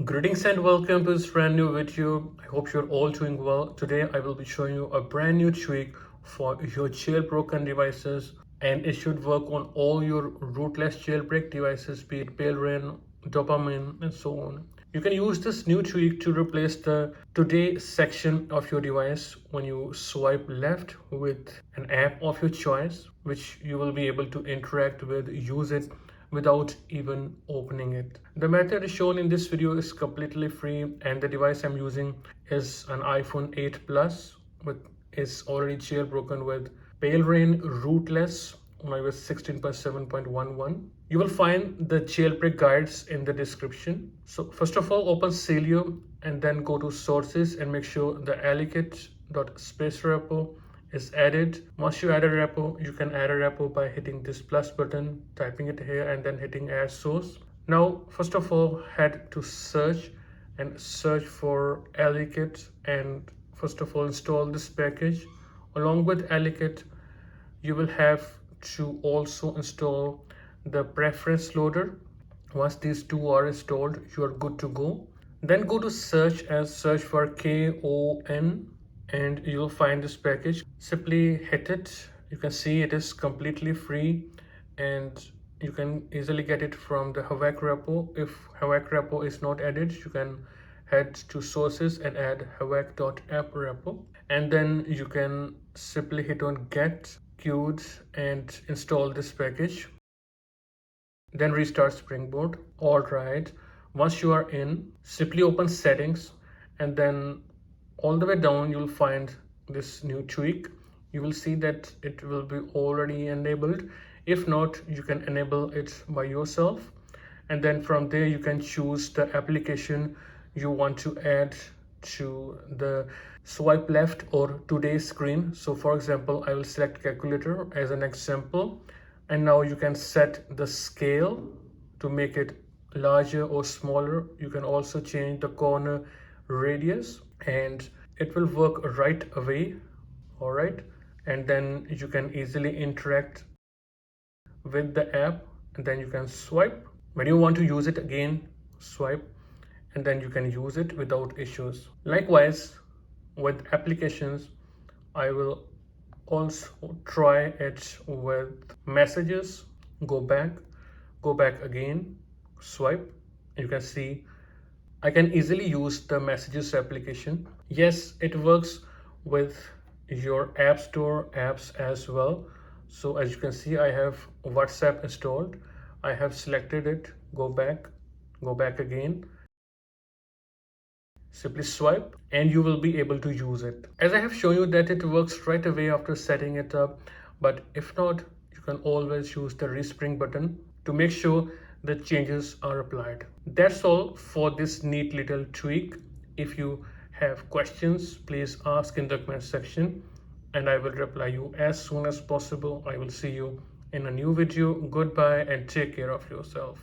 Greetings and welcome to this brand new video. I hope you're all doing well. Today I will be showing you a brand new tweak for your jailbroken devices, and it should work on all your rootless jailbreak devices, be it Burhan, dopamine, and so on. You can use this new tweak to replace the today section of your device when you swipe left with an app of your choice, which you will be able to interact with, use it without even opening it. The method shown in this video is completely free, and the device I'm using is an iPhone 8 Plus, with is already jailbroken with Burhan rootless on iOS 16.7.11. You will find the jailbreak guides in the description. So first of all, open Celio and then go to sources and make sure the allocate.space repo is added. Once you add a repo, you can add a repo by hitting this plus button, typing it here, and then hitting add source. Now, first of all, head to search and search for allocate, and first of all, install this package. Along with allocate, you will have to also install the preference loader. Once these two are installed, you are good to go. Then go to search and search for KON, and you'll find this package. Simply hit it. You can see it is completely free, and you can easily get it from the Havak repo. If Havak repo is not added, you can head to sources and add havak.app repo, and then you can simply hit on get queued and install this package. Then restart Springboard. All right, once you are in, simply open settings, and then all the way down you'll find this new tweak. You will see that it will be already enabled. If not, you can enable it by yourself, and then from there you can choose the application you want to add to the swipe left or today's screen. So for example, I will select calculator as an example, and now you can set the scale to make it larger or smaller. You can also change the corner radius, and it will work right away. All right, and then you can easily interact with the app, and then you can swipe. When you want to use it again, swipe, and then you can use it without issues. Likewise, with applications, I will also try it with messages. Go back again, swipe. You can see I can easily use the messages application. Yes, it works with your App Store apps as well. So as you can see, I have WhatsApp installed. I have selected it. Go back again. Simply swipe and you will be able to use it. As I have shown you that it works right away after setting it up, but if not, you can always use the respring button to make sure the changes are applied. That's all for this neat little tweak. If you have questions, please ask in the comment section and I will reply you as soon as possible. I will see you in a new video. Goodbye and take care of yourself.